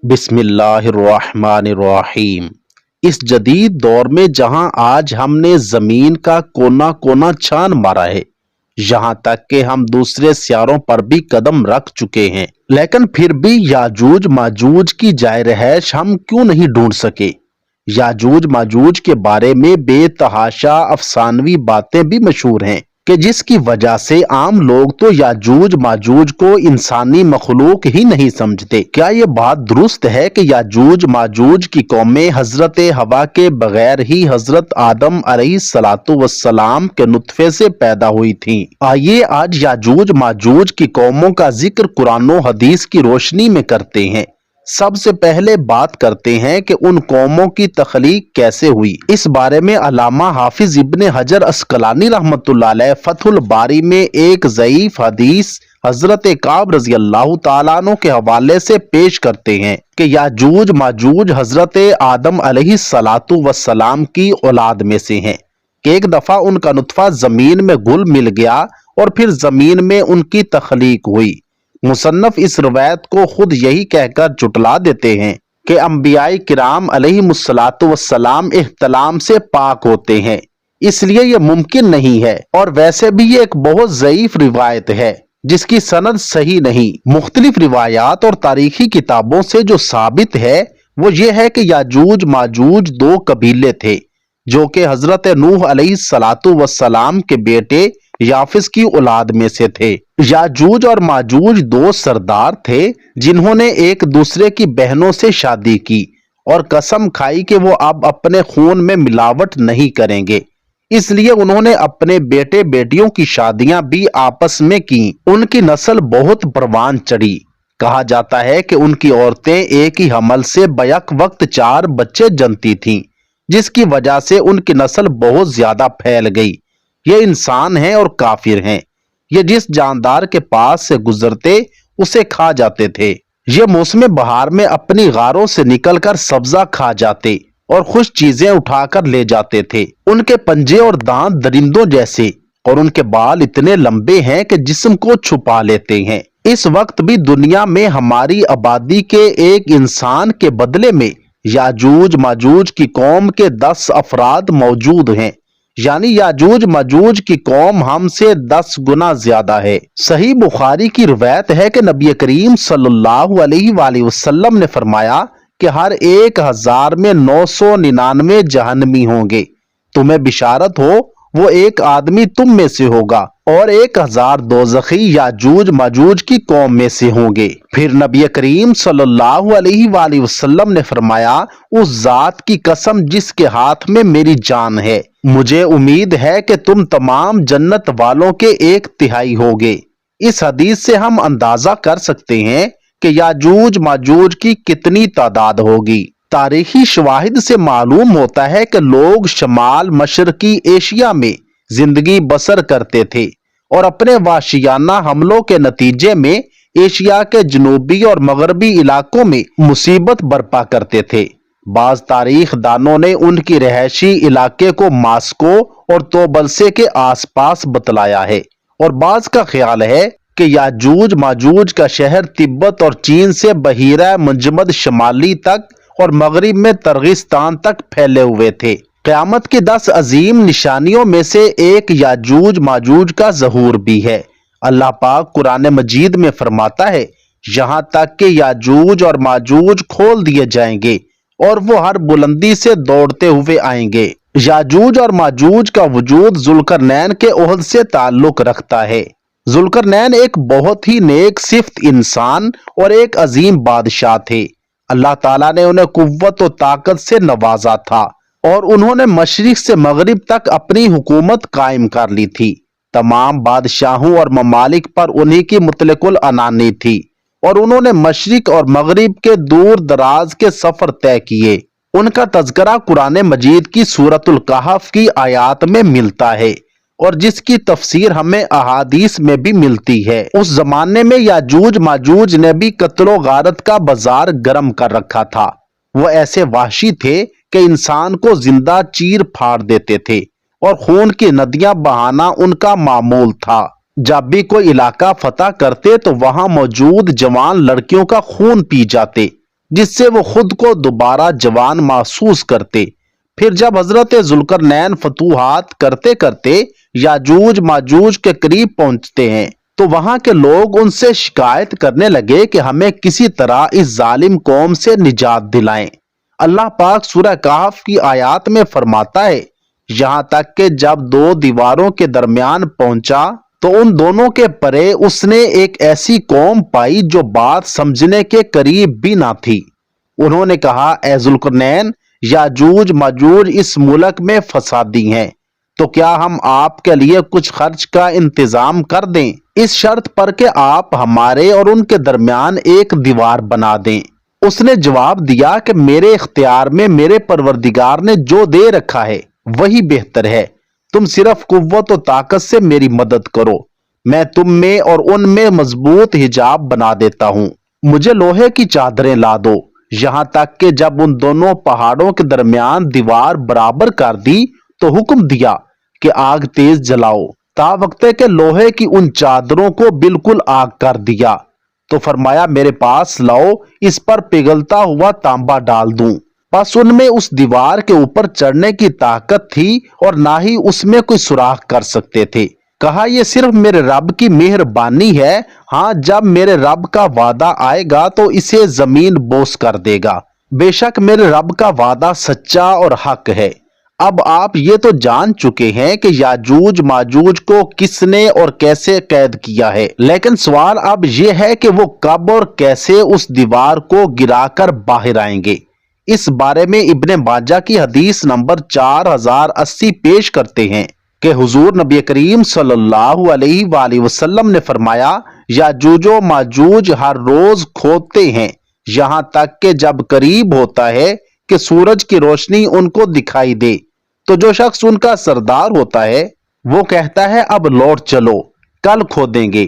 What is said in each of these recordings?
بسم اللہ الرحمن الرحیم۔ اس جدید دور میں جہاں آج ہم نے زمین کا کونا کونا چھان مارا ہے، یہاں تک کہ ہم دوسرے سیاروں پر بھی قدم رکھ چکے ہیں، لیکن پھر بھی یاجوج ماجوج کی جائے رہائش ہم کیوں نہیں ڈھونڈ سکے؟ یاجوج ماجوج کے بارے میں بے تحاشا افسانوی باتیں بھی مشہور ہیں کہ جس کی وجہ سے عام لوگ تو یاجوج ماجوج کو انسانی مخلوق ہی نہیں سمجھتے۔ کیا یہ بات درست ہے کہ یاجوج ماجوج کی قومیں حضرت حوا کے بغیر ہی حضرت آدم علیہ السلام کے نطفے سے پیدا ہوئی تھیں؟ آئیے آج یاجوج ماجوج کی قوموں کا ذکر قرآن و حدیث کی روشنی میں کرتے ہیں۔ سب سے پہلے بات کرتے ہیں کہ ان قوموں کی تخلیق کیسے ہوئی۔ اس بارے میں علامہ حافظ ابن حجر عسقلانی رحمۃ اللہ علیہ فتح الباری میں ایک ضعیف حدیث حضرت کعب رضی اللہ تعالیٰ عنہ کے حوالے سے پیش کرتے ہیں کہ یاجوج ماجوج حضرت آدم علیہ السلام کی اولاد میں سے ہیں کہ ایک دفعہ ان کا نطفہ زمین میں گھل مل گیا اور پھر زمین میں ان کی تخلیق ہوئی۔ مصنف اس روایت کو خود یہی کہہ کر جھٹلا دیتے ہیں کہ انبیاء کرام علیہم السلام احتلام سے پاک ہوتے ہیں، اس لیے یہ ممکن نہیں ہے، اور ویسے بھی یہ ایک بہت ضعیف روایت ہے جس کی سند صحیح نہیں۔ مختلف روایات اور تاریخی کتابوں سے جو ثابت ہے وہ یہ ہے کہ یاجوج ماجوج دو قبیلے تھے جو کہ حضرت نوح علیہ السلام کے بیٹے یافس کی اولاد میں سے تھے۔ یاجوج اور ماجوج دو سردار تھے جنہوں نے ایک دوسرے کی بہنوں سے شادی کی اور قسم کھائی کہ وہ اب اپنے خون میں ملاوٹ نہیں کریں گے، اس لیے انہوں نے اپنے بیٹے بیٹیوں کی شادیاں بھی آپس میں کی۔ ان کی نسل بہت پروان چڑھی، کہا جاتا ہے کہ ان کی عورتیں ایک ہی حمل سے بیک وقت 4 بچے جنتی تھیں، جس کی وجہ سے ان کی نسل بہت زیادہ پھیل گئی۔ یہ انسان ہیں اور کافر ہیں، یہ جس جاندار کے پاس سے گزرتے اسے کھا جاتے تھے۔ یہ موسم بہار میں اپنی غاروں سے نکل کر سبزہ کھا جاتے اور خوش چیزیں اٹھا کر لے جاتے تھے۔ ان کے پنجے اور دانت درندوں جیسے اور ان کے بال اتنے لمبے ہیں کہ جسم کو چھپا لیتے ہیں۔ اس وقت بھی دنیا میں ہماری آبادی کے ایک انسان کے بدلے میں یاجوج ماجوج کی قوم کے 10 افراد موجود ہیں، یعنی یاجوج ماجوج کی قوم ہم سے 10 گنا زیادہ ہے۔ صحیح بخاری کی روایت ہے کہ نبی کریم صلی اللہ علیہ وآلہ وسلم نے فرمایا کہ ہر 1000 میں 999 جہنمی ہوں گے، تمہیں بشارت ہو وہ ایک آدمی تم میں سے ہوگا اور 1000 دوزخی یاجوج ماجوج کی قوم میں سے ہوں گے۔ پھر نبی کریم صلی اللہ علیہ وآلہ وسلم نے فرمایا، اس ذات کی قسم جس کے ہاتھ میں میری جان ہے، مجھے امید ہے کہ تم تمام جنت والوں کے 1/3 ہوگے۔ اس حدیث سے ہم اندازہ کر سکتے ہیں کہ یاجوج ماجوج کی کتنی تعداد ہوگی۔ تاریخی شواہد سے معلوم ہوتا ہے کہ لوگ شمال مشرقی ایشیا میں زندگی بسر کرتے تھے اور اپنے وحشیانہ حملوں کے نتیجے میں ایشیا کے جنوبی اور مغربی علاقوں میں مصیبت برپا کرتے تھے۔ بعض تاریخ دانوں نے ان کی رہائشی علاقے کو ماسکو اور توبلسے کے آس پاس بتلایا ہے، اور بعض کا خیال ہے کہ یاجوج ماجوج کا شہر تبت اور چین سے بحیرہ منجمد شمالی تک اور مغرب میں ترغستان تک پھیلے ہوئے تھے۔ قیامت کی 10 عظیم نشانیوں میں سے ایک یاجوج ماجوج کا ظہور بھی ہے۔ اللہ پاک قرآن مجید میں فرماتا ہے، یہاں تک کہ یاجوج اور ماجوج کھول دیے جائیں گے اور وہ ہر بلندی سے دوڑتے ہوئے آئیں گے۔ یاجوج اور ماجوج کا وجود ذوالقرنین کے عہد سے تعلق رکھتا ہے۔ ذوالقرنین ایک بہت ہی نیک صفت انسان اور ایک عظیم بادشاہ تھے۔ اللہ تعالیٰ نے انہیں قوت و طاقت سے نوازا تھا اور انہوں نے مشرق سے مغرب تک اپنی حکومت قائم کر لی تھی۔ تمام بادشاہوں اور ممالک پر انہی کی مطلق العنانی تھی اور انہوں نے مشرق اور مغرب کے دور دراز کے سفر طے کیے۔ ان کا تذکرہ قرآن مجید کی سورۃ الکہف کی آیات میں ملتا ہے اور جس کی تفسیر ہمیں احادیث میں بھی ملتی ہے۔ اس زمانے میں یاجوج ماجوج نے بھی قتل و غارت کا بازار گرم کر رکھا تھا۔ وہ ایسے وحشی تھے کہ انسان کو زندہ چیر پھاڑ دیتے تھے اور خون کی ندیاں بہانا ان کا معمول تھا۔ جب بھی کوئی علاقہ فتح کرتے تو وہاں موجود جوان لڑکیوں کا خون پی جاتے जिससे वो खुद को दोबारा जवान महसूस करते। फिर जब हजरत जुल्करनैन फतूहात करते करते याजूज माजूज के करीब पहुंचते हैं तो वहां के लोग उनसे शिकायत करने लगे कि हमें किसी तरह इस जालिम कौम से निजात दिलाएं। अल्लाह पाक सूरह कहफ की आयत में फरमाता है, यहां तक कि जब दो दीवारों के दरमियान पहुंचा तो उन दोनों के परे उसने एक ऐसी कौम पाई जो बात समझने के करीब भी ना थी। उन्होंने कहा, ए जुल्करनैन, याजूज माजूज इस मुल्क में फसादी हैं, तो क्या हम आपके लिए कुछ खर्च का इंतजाम कर दें, इस शर्त पर कि आप हमारे और उनके दरमियान एक दीवार बना दें। उसने जवाब दिया कि मेरे इख्तियार में मेरे परवरदिगार ने जो दे रखा है वही बेहतर है। तुम सिर्फ कुव्वत और ताकत से मेरी मदद करो, मैं तुम में और उनमें मजबूत हिजाब बना देता हूँ। मुझे लोहे की चादरें ला दो। यहाँ तक कि जब उन दोनों पहाड़ों के दरमियान दीवार बराबर कर दी तो हुक्म दिया कि आग तेज जलाओ। तावक्ते के लोहे की उन चादरों को बिल्कुल आग कर दिया तो फरमाया, मेरे पास लाओ, इस पर पिघलता हुआ तांबा डाल दूं। बस उनमें उस दीवार के ऊपर चढ़ने की ताकत थी और ना ही उसमें कोई सुराख कर सकते थे। कहा, यह सिर्फ मेरे रब की मेहरबानी है। हाँ, जब मेरे रब का वादा आएगा तो इसे जमीन बोस कर देगा। बेशक मेरे रब का वादा सच्चा और हक है। अब आप ये तो जान चुके हैं कि याजूज माजूज को किसने और कैसे कैद किया है, लेकिन सवाल अब ये है कि वो कब और कैसे उस दीवार को गिराकर बाहर आएंगे। इस बारे में इब्ने माजा की हदीस नंबर 4080 पेश करते हैं कि हुजूर नबी करीम सल्लल्लाहु अलैहि वसल्लम ने फरमाया, याजूजो माजूज हर रोज खोदते हैं, यहां तक कि जब करीब होता है कि सूरज की रोशनी उनको दिखाई दे तो जो शख्स उनका सरदार होता है वो कहता है, अब लौट चलो, कल खोदेंगे।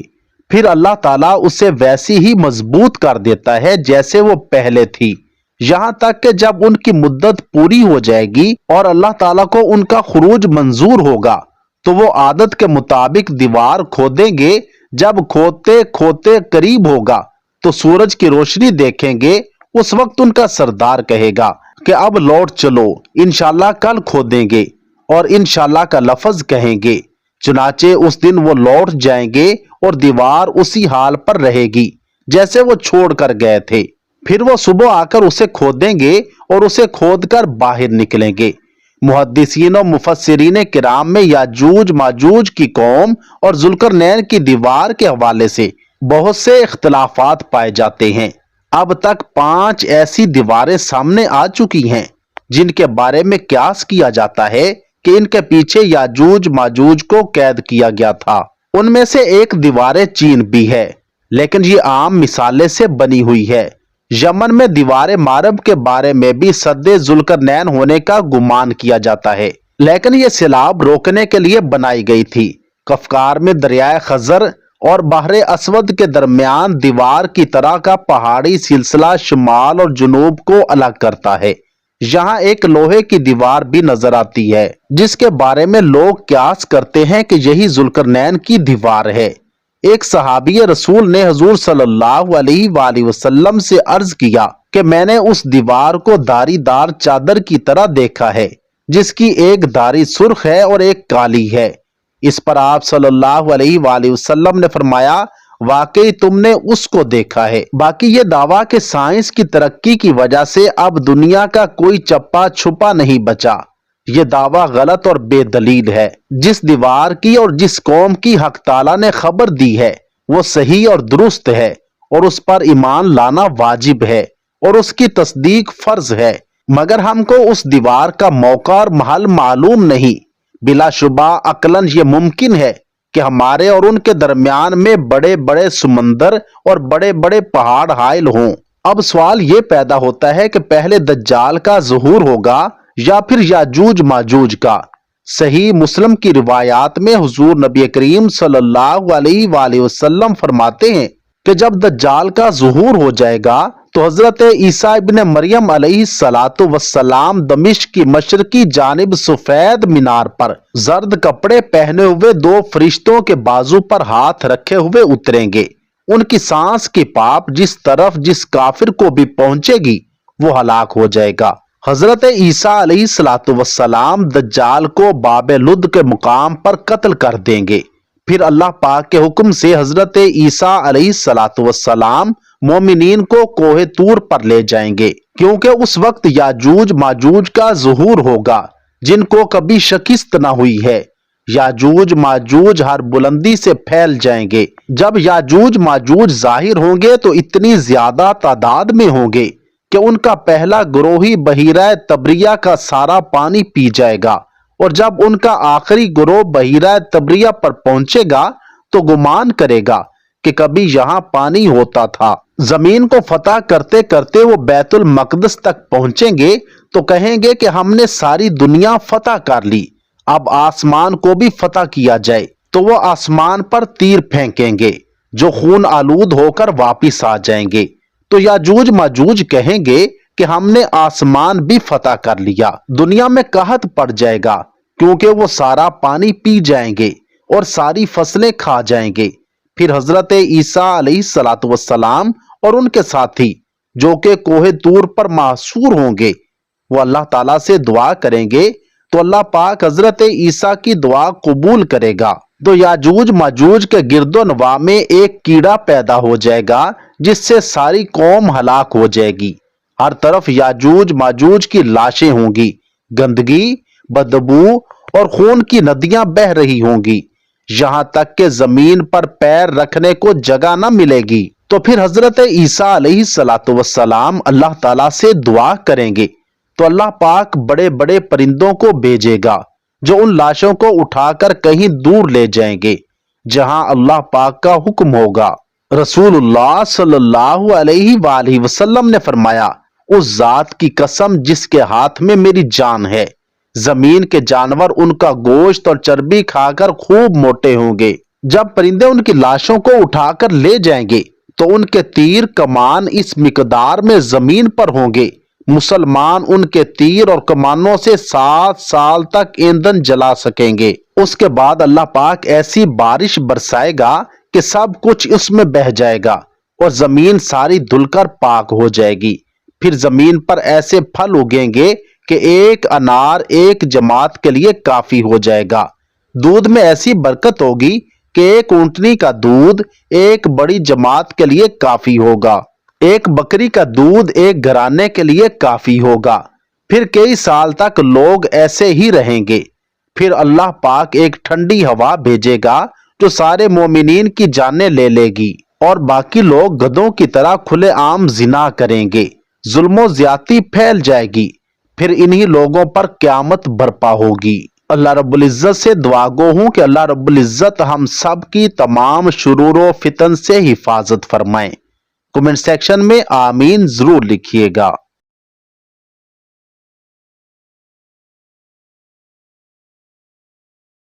फिर अल्लाह ताला उसे वैसी ही मजबूत कर देता है जैसे वो पहले थी, यहां तक कि जब उनकी मुद्दत पूरी हो जाएगी और अल्लाह ताला को उनका खुरूज मंजूर होगा तो वो आदत के मुताबिक दीवार खोदेंगे। जब खोदते खोदते करीब होगा तो सूरज की रोशनी देखेंगे। उस वक्त उनका सरदार कहेगा कि अब लौट चलो, इंशाल्लाह कल खोदेंगे, और इंशाल्लाह का लफ्ज कहेंगे। चुनाचे उस दिन वो लौट जाएंगे और दीवार उसी हाल पर रहेगी जैसे वो छोड़ कर गए थे। फिर वो सुबह आकर उसे खोदेंगे और उसे खोदकर बाहर निकलेंगे। मुहद्दिसीन और मुफस्सिरीन किराम में याजूज माजूज की कौम और जुल्करनैन की दीवार के हवाले से बहुत से इख्तिलाफात पाए जाते हैं। अब तक 5 ऐसी दीवारें सामने आ चुकी हैं जिनके बारे में क्यास किया जाता है कि इनके पीछे याजूज माजूज को कैद किया गया था। उनमें से एक दीवारें चीन भी है, लेकिन ये आम मिसाले से बनी हुई है। यमन में दीवारें मारब के बारे में भी सद्दे जुल्करनैन होने का गुमान किया जाता है, लेकिन ये सैलाब रोकने के लिए बनाई गई थी। कफकार में दरियाए खजर और बहरे असवद के दरमियान दीवार की तरह का पहाड़ी सिलसिला शुमाल और जुनूब को अलग करता है। यहाँ एक लोहे की दीवार भी नजर आती है जिसके बारे में लोग क्यास करते हैं कि यही जुल्करनैन की दीवार है। एक सहाबी रसूल ने हुजूर सल्लल्लाहु अलैहि वसल्लम से अर्ज किया कि मैंने उस दीवार को धारीदार चादर की तरह देखा है जिसकी एक धारी सुर्ख है और एक काली है। इस पर आप सल्लल्लाहु अलैहि वसल्लम ने फरमाया, वाकई तुमने उसको देखा है। बाकी ये दावा कि साइंस की तरक्की की वजह से अब दुनिया का कोई चप्पा छुपा नहीं बचा, ये दावा गलत और बेदलील है। जिस दीवार की और जिस कौम की हक ताला ने खबर दी है वो सही और दुरुस्त है और उस पर ईमान लाना वाजिब है और उसकी तस्दीक फर्ज है, मगर हमको उस दीवार का मौका और महल मालूम नहीं। बिलाशुबा अकलन ये मुमकिन है कि हमारे और उनके दरमियान में बड़े बड़े समंदर और बड़े बड़े पहाड़ हाइल हों। अब सवाल ये पैदा होता है कि पहले दज्जाल का ज़ुहूर होगा या फिर याजूज माजूज का। सही मुस्लिम की रिवायात में हुजूर नबी करीम सल्लल्लाहु अलैहि वसल्लम फरमाते हैं कि जब दज्जाल का ज़ुहूर हो जाएगा तो हजरत ईसा इब्ने मरियम अलैहिस्सलातु वस्सलाम दमिश्क की मशरकी जानिब सफेद मीनार पर जर्द कपड़े पहने हुए 2 फरिश्तों के बाजू पर हाथ रखे हुए उतरेंगे। उनकी सांस की पाप जिस तरफ जिस काफिर को भी पहुंचेगी वो हलाक हो जाएगा। हजरत ईसा अलैहिस्सलाम दज्जाल को बाबे लुद के मुकाम पर कत्ल कर देंगे। फिर अल्लाह पाक के हुक्म से हजरत ईसा अलैहिस्सलाम मोमिनीन को कोहे तूर पर ले जाएंगे, क्योंकि उस वक्त याजूज माजूज का ज़ुहूर होगा जिनको कभी शिकस्त ना हुई है। याजूज माजूज हर बुलंदी से फैल जाएंगे। जब याजूज माजूज जाहिर होंगे तो इतनी ज्यादा तादाद में होंगे कि उनका पहला गिरोही बहीरा तबरिया का सारा पानी पी जाएगा, और जब उनका आखिरी गिरोह बहीरा तबरिया पर पहुंचेगा तो गुमान करेगा कि कभी यहाँ पानी होता था। जमीन को फतह करते करते वो बैतुल मकदस तक पहुंचेंगे तो कहेंगे कि हमने सारी दुनिया फतह कर ली, अब आसमान को भी फतह किया जाए। तो वो आसमान पर तीर फेंकेंगे जो खून आलूद होकर वापिस आ जाएंगे। तो याजूज माजूज कहेंगे कि हमने आसमान भी फतह कर लिया। दुनिया में कहत पड़ जाएगा क्योंकि वो सारा पानी पी जाएंगे और सारी फसलें खा जाएंगे। फिर हजरत ईसा अलैहिस्सलाम और उनके साथी जो कि कोहे तूर पर मासूर होंगे वो अल्लाह ताला से दुआ करेंगे तो अल्लाह पाक हजरत ईसा की दुआ कबूल करेगा। तो याजूज माजूज के गिरदो नवा में एक कीड़ा पैदा हो जाएगा जिससे सारी कौम हलाक हो जाएगी। हर तरफ याजूज माजूज की लाशें होंगी, गंदगी, बदबू और खून की नदियां बह रही होंगी, यहां तक कि जमीन पर पैर रखने को जगह न मिलेगी। तो फिर हजरत ईसा अलैहिस्सलाम अल्लाह ताला से दुआ करेंगे तो अल्लाह पाक बड़े बड़े परिंदों को भेजेगा जो उन लाशों को उठाकर कहीं दूर ले जाएंगे जहां अल्लाह पाक का हुक्म होगा। रसूलुल्लाह सल्लल्लाहु अलैहि वसल्लम ने फरमाया, उस जात की कसम जिसके हाथ में मेरी जान है, जमीन के जानवर उनका गोश्त और चर्बी खाकर खूब मोटे होंगे। जब परिंदे उनकी लाशों को उठाकर ले जाएंगे तो उनके तीर कमान इस मिकदार में जमीन पर होंगे, मुसलमान उनके तीर और कमानों से 7 साल तक ईंधन जला सकेंगे। उसके बाद अल्लाह पाक ऐसी बारिश बरसाएगा कि सब कुछ उसमें बह जाएगा और जमीन सारी धुलकर पाक हो जाएगी। फिर जमीन पर ऐसे फल उगेंगे कि एक अनार एक जमात के लिए काफी हो जाएगा। दूध में ऐसी बरकत होगी कि एक ऊंटनी का दूध एक बड़ी जमात के लिए काफी होगा, एक बकरी का दूध एक घराने के लिए काफी होगा। फिर कई साल तक लोग ऐसे ही रहेंगे। फिर अल्लाह पाक एक ठंडी हवा भेजेगा जो सारे मोमिनीन की जानें ले लेगी और बाकी लोग गधों की तरह खुले आम जिना करेंगे, जुल्मो ज्यादती फैल जाएगी। फिर इन्हीं लोगों पर क्यामत बरपा होगी। अल्लाह रब्बुल इज्जत से दुआ गो हूं कि अल्लाह रब्बुल इज्जत हम सब की तमाम शुरूर व फितन से हिफाजत फरमाएं। कमेंट सेक्शन में आमीन जरूर लिखिएगा।